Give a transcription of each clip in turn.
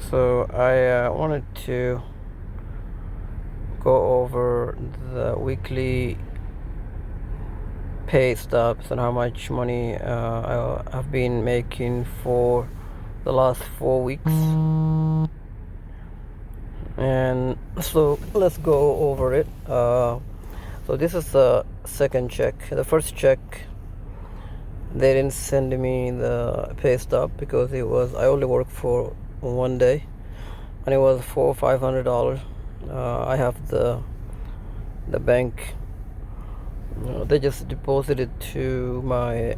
So I wanted to go over the weekly pay stubs and how much money I've been making for the last 4 weeks. And so let's go over it. So this is the second check. The first check, they didn't send me the pay stub because I only worked for one day, and it was $500. I have the bank. They just deposited to my.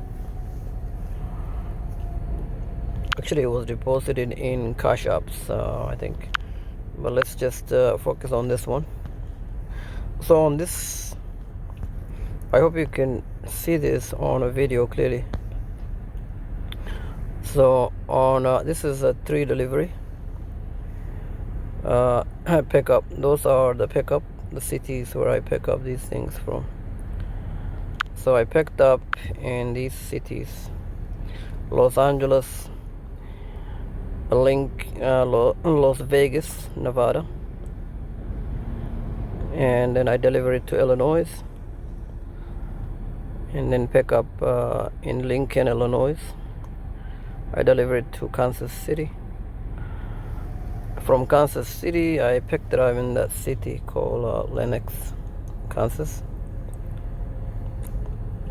Actually, it was deposited in Cash Apps, I think. But let's just focus on this one. So on this, I hope you can see this on a video clearly. So on this is a 3 delivery pickup. Those are the cities where I pick up these things from. So I picked up in these cities: Los Angeles, Las Vegas, Nevada, and then I deliver it to Illinois, and then pick up in Lincoln, Illinois. I deliver it to Kansas City. From Kansas City, I picked it up in that city called Lenox, Kansas.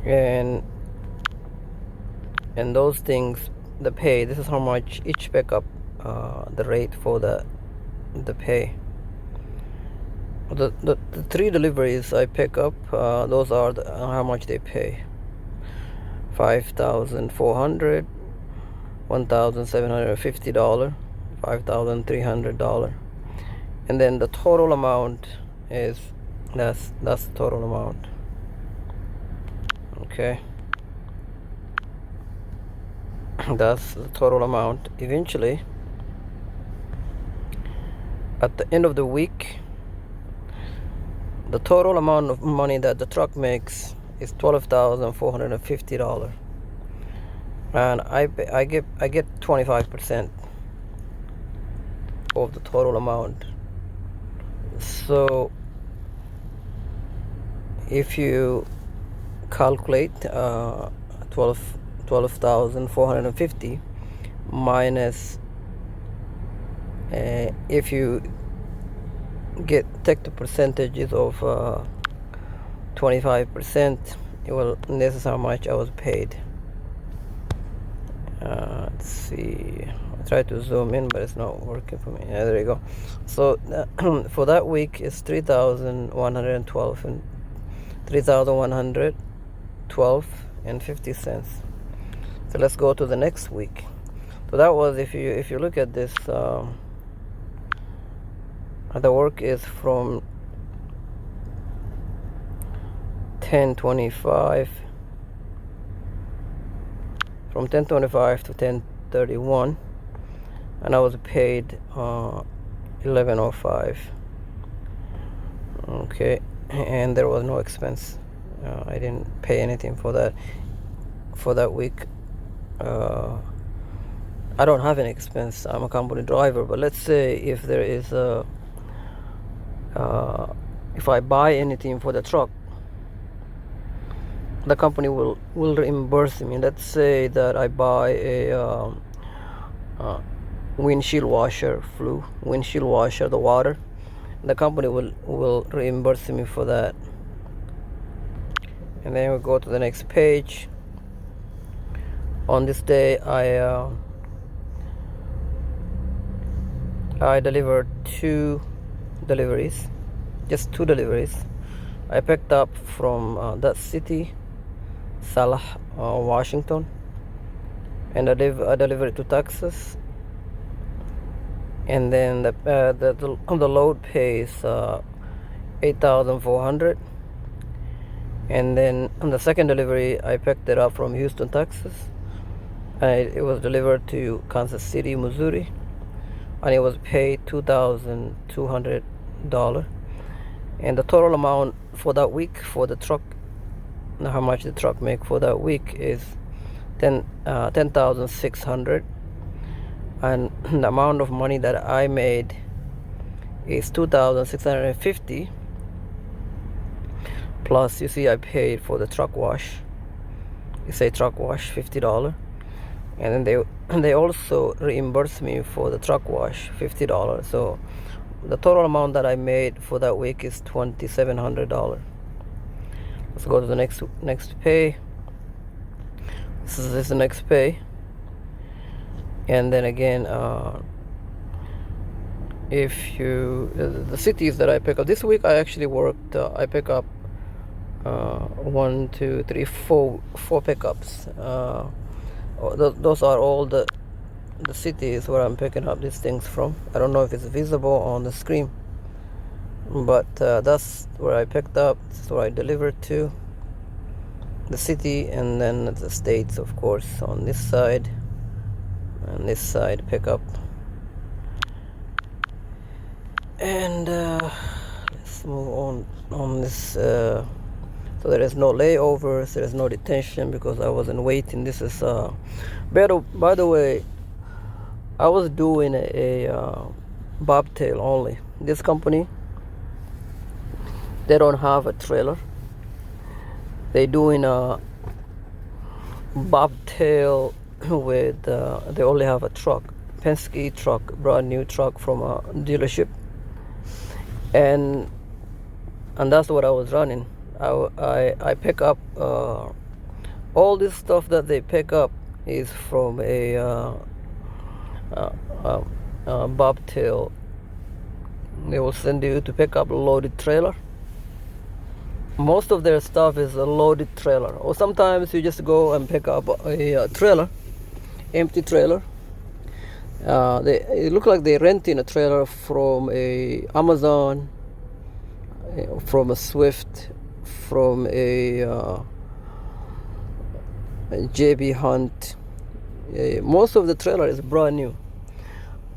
And those things, the pay, this is how much each pickup, the rate for the pay. The 3 deliveries I pick up, those are how much they pay: $5,400, $1,750, $5,300, and then the total amount is that's the total amount. Okay, that's the total amount. Eventually, at the end of the week, the total amount of money that the truck makes is $12,450, and I get 25% of the total amount. So if you calculate 12,450 minus, if you take the percentages of 25%, this is how much I was paid. Let's see, I try to zoom in, but it's not working for me. Yeah, there you go. So for that week it's 3,112 and 3,112 and 50 cents. So let's go to the next week. So that was, if you look at this, the work is from 10:25 to 10:31, and I was paid 11:05. Okay, and there was no expense. I didn't pay anything for that week. I don't have any expense. I'm a company driver. But let's say if there is if I buy anything for the truck, the company will reimburse me. Let's say that I buy a windshield washer, the water. The company will reimburse me for that. And then we go to the next page. On this day, I delivered 2 deliveries, just 2 deliveries. I picked up from that city, Salah, Washington, and I delivered it to Texas. And then the load pays $8,400. And then on the second delivery, I picked it up from Houston, Texas, and it was delivered to Kansas City, Missouri, and it was paid $2,200. And the total amount for that week for the truck, how much the truck make for that week, is $10,600. and the amount of money that I made is $2,650, plus you see I paid for the truck wash. You say truck wash $50, and then they also reimbursed me for the truck wash $50. So the total amount that I made for that week is $2,700. Let's go to the next pay. This is the next pay. And then again, if you the cities that I pick up this week, I actually worked. I pick up 1, 2, 3, 4 pickups. Those are all the cities where I'm picking up these things from. I don't know if it's visible on the screen, but that's where I picked up. This is where I delivered to the city, and then the states, of course, on this side and this side pick up. And let's move on this. So there is no layovers, there is no detention because I wasn't waiting. This is by the way, I was doing a bobtail only. This company, they don't have a trailer. They doing a bobtail with they only have a truck, Penske truck, brand new truck from a dealership, and that's what I was running. I pick up all this stuff that they pick up is from a bobtail. They will send you to pick up a loaded trailer. Most of their stuff is a loaded trailer, or sometimes you just go and pick up a trailer, empty trailer. It look like they're renting a trailer from a Amazon, from a Swift, from a JB Hunt. Most of the trailer is brand new,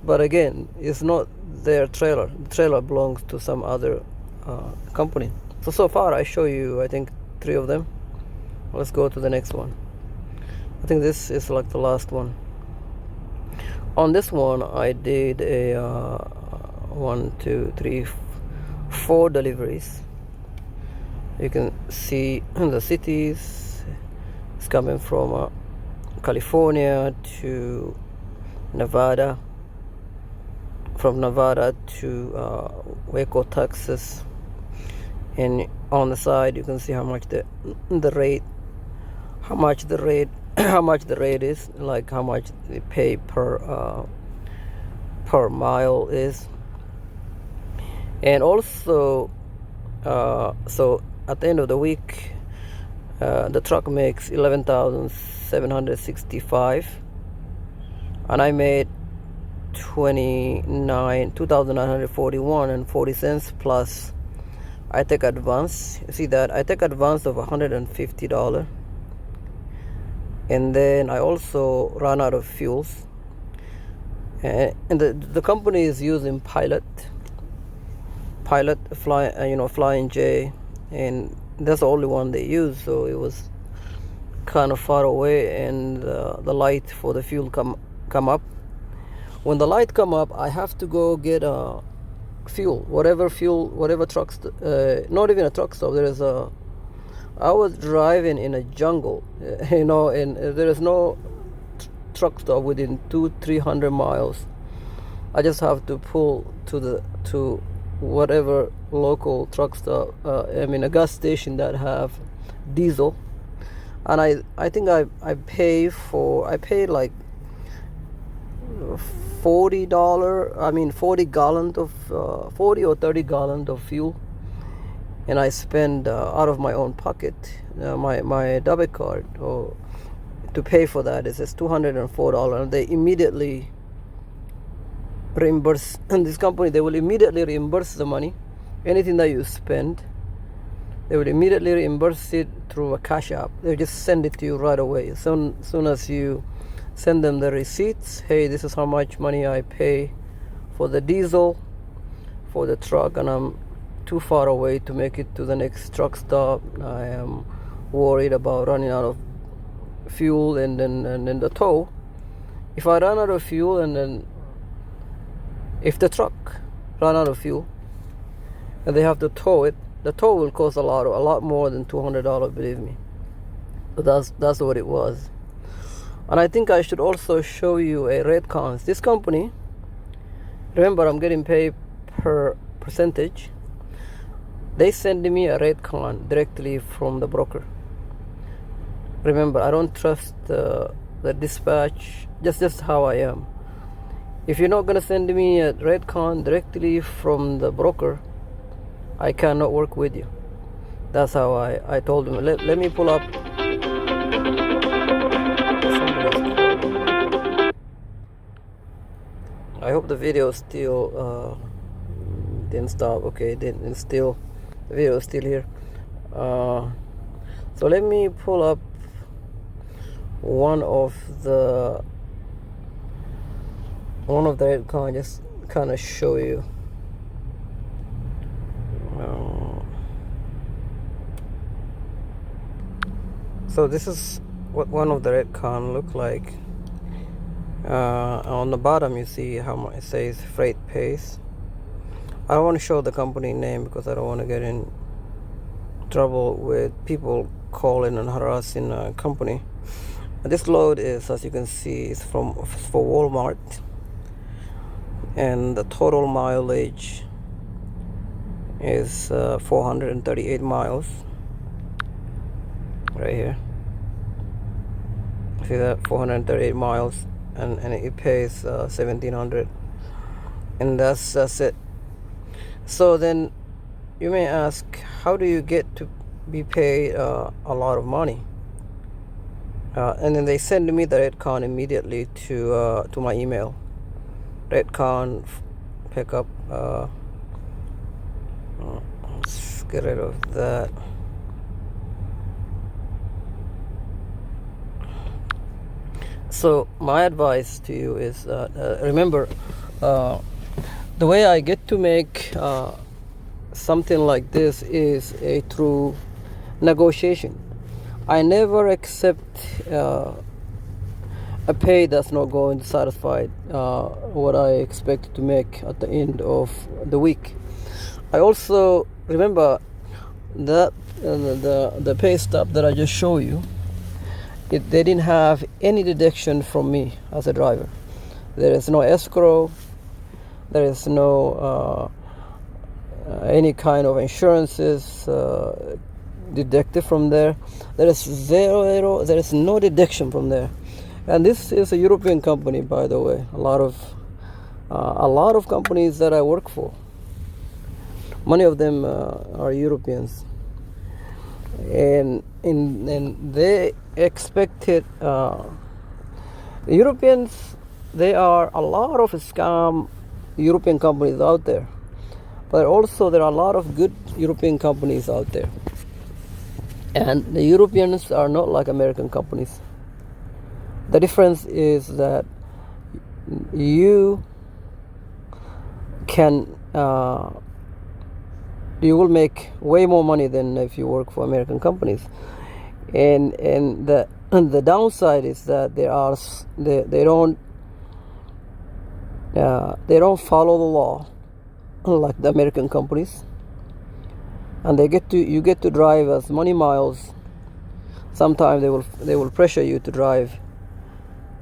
but again, it's not their trailer. The trailer belongs to some other company. So far I show you, I think, 3 of them. Let's go to the next one. I think this is like the last one. On this one I did a 1, 2, 3, 4 deliveries. You can see the cities. It's coming from California to Nevada, from Nevada to Waco, Texas. And on the side you can see how much the rate is, like how much they pay per mile is. And also so at the end of the week, the truck makes $11,765, and I made $2,941.40 plus I take advance. You see that I take advance of $150, and then I also run out of fuels, and the company is using Pilot Flying J, and that's the only one they use. So it was kind of far away, and the light for the fuel come up. When the light come up, I have to go get fuel, whatever truck, not even a truck stop. I was driving in a jungle, and there is no truck stop within 200-300 miles. I just have to pull to whatever local truck stop, a gas station that have diesel, and I think I paid like $40, 40 gallons of 40 or 30 gallons of fuel, and I spend out of my own pocket, my debit card, to pay for that. It says $204, and they immediately reimburse. And this company, they will immediately reimburse the money. Anything that you spend, they will immediately reimburse it through a cash app. They just send it to you right away. As soon as you send them the receipts, hey, this is how much money I pay for the diesel for the truck, and I'm too far away to make it to the next truck stop. I am worried about running out of fuel and then the tow. If I run out of fuel, and then if the truck run out of fuel and they have to tow it, the tow will cost a lot more than $200, believe me. But that's what it was. And I think I should also show you a rate cons. This company, remember, I'm getting paid per percentage. They send me a rate con directly from the broker. Remember, I don't trust the dispatch, just how I am. If you're not going to send me a rate con directly from the broker, I cannot work with you. That's how I told him. Let me pull up. I hope the video still didn't stop. Okay, didn't still. The video is still here. So let me pull up one of the rate con, just kind of show you. So this is what one of the rate con look like. On the bottom you see how much it says freight pays. I don't want to show the company name because I don't want to get in trouble with people calling and harassing a company. This load is, as you can see, is for Walmart, and the total mileage is 438 miles right here. See that? 438 miles, and it pays $1,700, and that's it. So then you may ask, how do you get to be paid a lot of money? And then they send me the rate con immediately to my email. Rate con pickup. Let's get rid of that. So my advice to you is remember, the way I get to make something like this is through negotiation. I never accept a pay that's not going to satisfy what I expect to make at the end of the week. I also remember that the pay stub that I just showed you, they didn't have any deduction from me as a driver. There is no escrow. There is no any kind of insurances deducted from there. There is zero. There is no deduction from there. And this is a European company, by the way. A lot of companies that I work for, many of them are Europeans, and they expected the Europeans. There are a lot of scam European companies out there, but also there are a lot of good European companies out there, and the Europeans are not like American companies. The difference is that you will make way more money than if you work for American companies, and the downside is that they don't follow the law like the American companies, and you get to drive as many miles. Sometimes they will pressure you to drive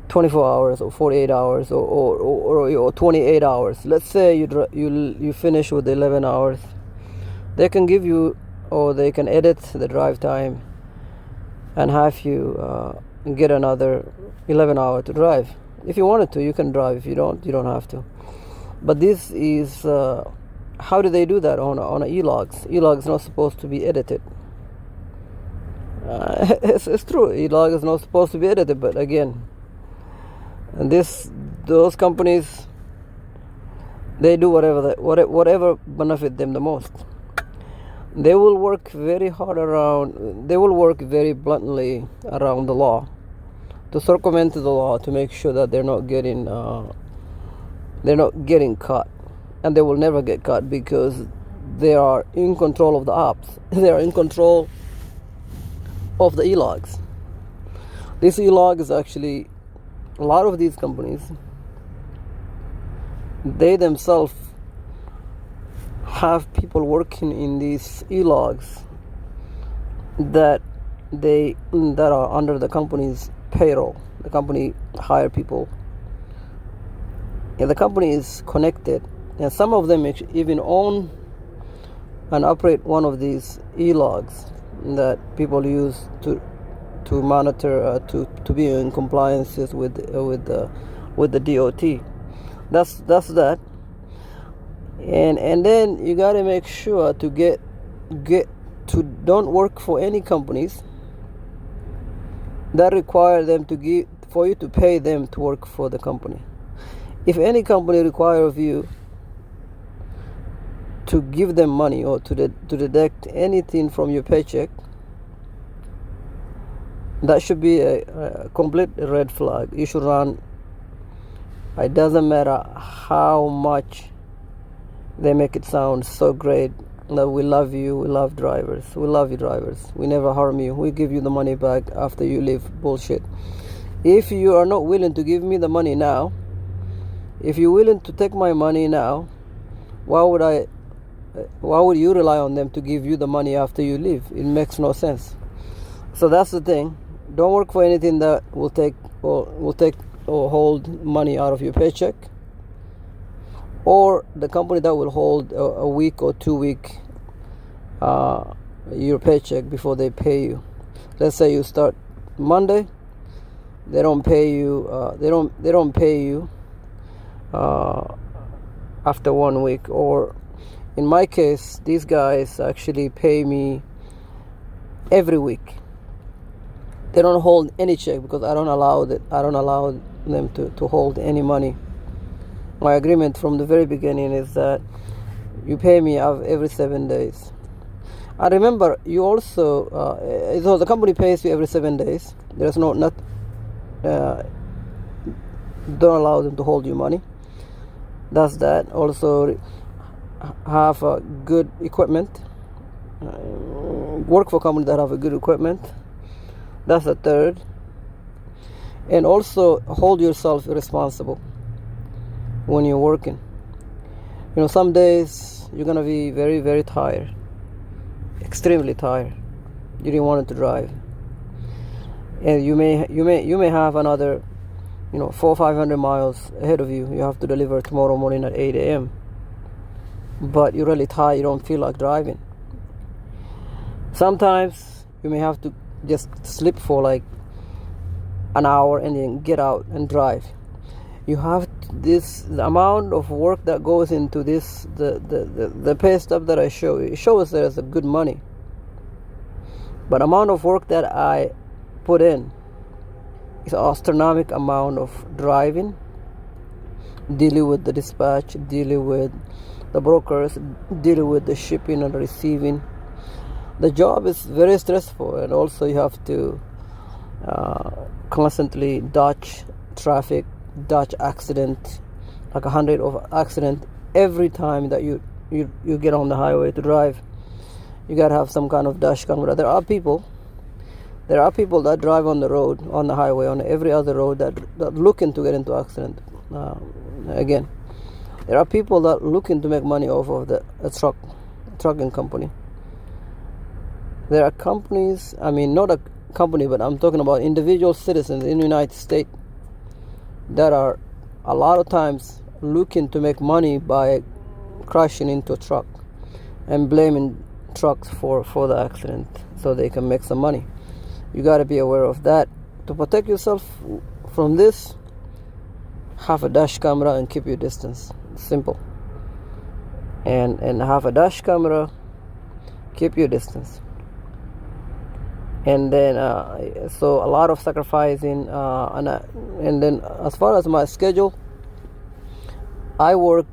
24 hours or 48 hours or 28 hours. Let's say you finish with 11 hours. They can give you, or they can edit the drive time and have you get another 11 hours to drive. If you wanted to, you can drive. If you don't, you don't have to. But this is how do they do that on e-logs? E-log is not supposed to be edited. It's true. E-log is not supposed to be edited, but again, and those companies, they do whatever benefit them the most. They will work very hard they will work very bluntly around the law, to circumvent the law, to make sure that they're not getting caught, and they will never get caught because they are in control of the apps. They are in control of the e-logs. This e-log is actually a lot of these companies, they themselves have people working in these e-logs that are under the company's payroll. The company hire people, and the company is connected, and some of them even own and operate one of these e-logs that people use to monitor, to be in compliances with the DOT. That's that. And then you got to make sure to get to don't work for any companies that require them to give for you to pay them to work for the company. If any company require of you to give them money or to deduct anything from your paycheck, that should be a complete red flag. You should run. It doesn't matter how much they make it sound so great that we love you, we love drivers, we love you drivers, we never harm you, we give you the money back after you leave. Bullshit. If you are not willing to give me the money now, if you're willing to take my money now, why would you rely on them to give you the money after you leave? It makes no sense. So that's the thing. Don't work for anything that will take or hold money out of your paycheck, or the company that will hold a week or 2 week your paycheck before they pay you. Let's say you start Monday, they don't pay you. They don't pay you after 1 week. Or in my case, these guys actually pay me every week. They don't hold any check because I don't allow them to hold any money. My agreement from the very beginning is that you pay me every 7 days. I remember you also, so the company pays you every 7 days. There's don't allow them to hold you money. That's that. Also, have good equipment. Work for companies that have a good equipment. That's the third. And also hold yourself responsible when you're working. Some days you're gonna be very, very tired, extremely tired. You didn't want to drive, and you may have another 400 or 500 miles ahead of you. You have to deliver tomorrow morning at 8 a.m. But you're really tired. You don't feel like driving. Sometimes you may have to just sleep for like an hour and then get out and drive. You have the amount of work that goes into this, the pay stub that I show you. It shows there's a good money, but amount of work that I put in is an astronomical amount of driving, dealing with the dispatch, dealing with the brokers, dealing with the shipping and receiving. The job is very stressful, and also you have to constantly dodge traffic, dodge accident, like 100 of accident every time that you get on the highway to drive. You gotta have some kind of dash camera. There are people that drive on the road, on the highway, on every other road that looking to get into accident. Again, there are people that looking to make money off of the trucking company. There are companies, not a company, but I'm talking about individual citizens in the United States that are a lot of times looking to make money by crashing into a truck and blaming trucks for the accident so they can make some money. You got to be aware of that. To protect yourself from this, have a dash camera and keep your distance. Simple. And have a dash camera, keep your distance. And then so a lot of sacrificing, and then as far as my schedule, I work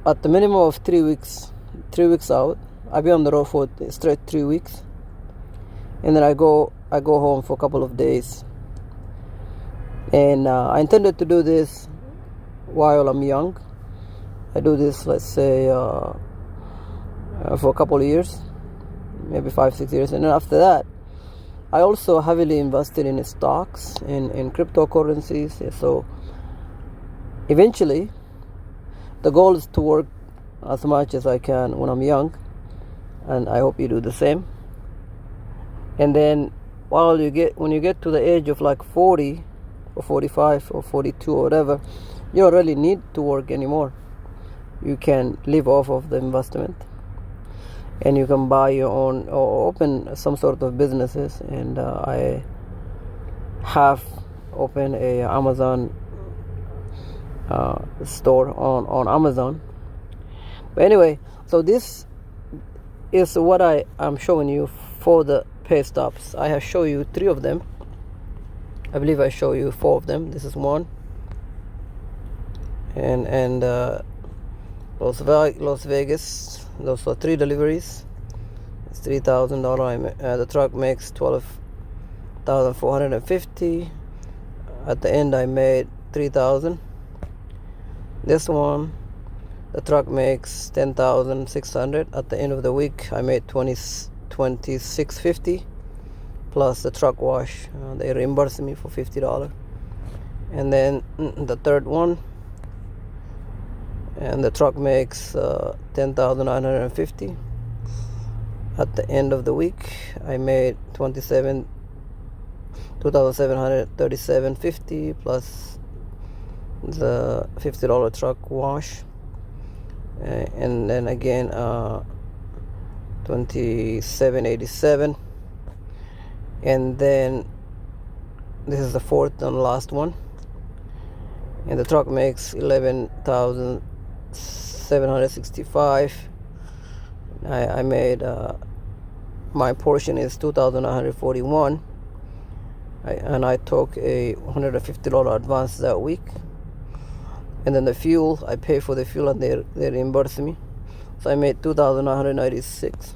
at the minimum of 3 weeks out. I'll be on the road for straight 3 weeks, and then I go home for a couple of days. And I intended to do this while I'm young. I do this, let's say, for a couple of years, maybe 5-6 years, and then after that I also heavily invested in stocks, in cryptocurrencies. So eventually the goal is to work as much as I can when I'm young, and I hope you do the same. And then when you get to the age of like 40 or 45 or 42 or whatever, you don't really need to work anymore. You can live off of the investment, and you can buy your own or open some sort of businesses. And I have opened a Amazon store on Amazon. But anyway, so this is what I am showing you for the pay stubs. I have shown you 3 of them. I believe I show you 4 of them. This is one, and Las Vegas. Those are 3 deliveries. It's $3,000. The truck makes $12,450. At the end, I made $3,000. This one, the truck makes $10,600. At the end of the week, I made $26.50 plus the truck wash. They reimbursed me for $50. And then the third one, and the truck makes $10,950. At the end of the week, I made $2,737.50 plus the $50 truck wash, and then again $27.87. And then this is the 4th and last one, and the truck makes $11,765. I made my portion is $2,941, and I took a $150 advance that week. And then the fuel, I pay for the fuel and they reimburse me, so I made $2,996.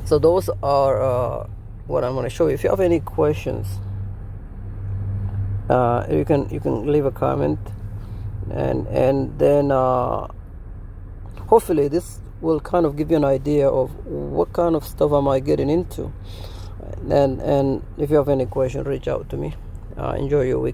So those are what I'm going to show you. If you have any questions, you can leave a comment, and then hopefully this will kind of give you an idea of what kind of stuff am I getting into. And if you have any question, reach out to me. Enjoy your weekend.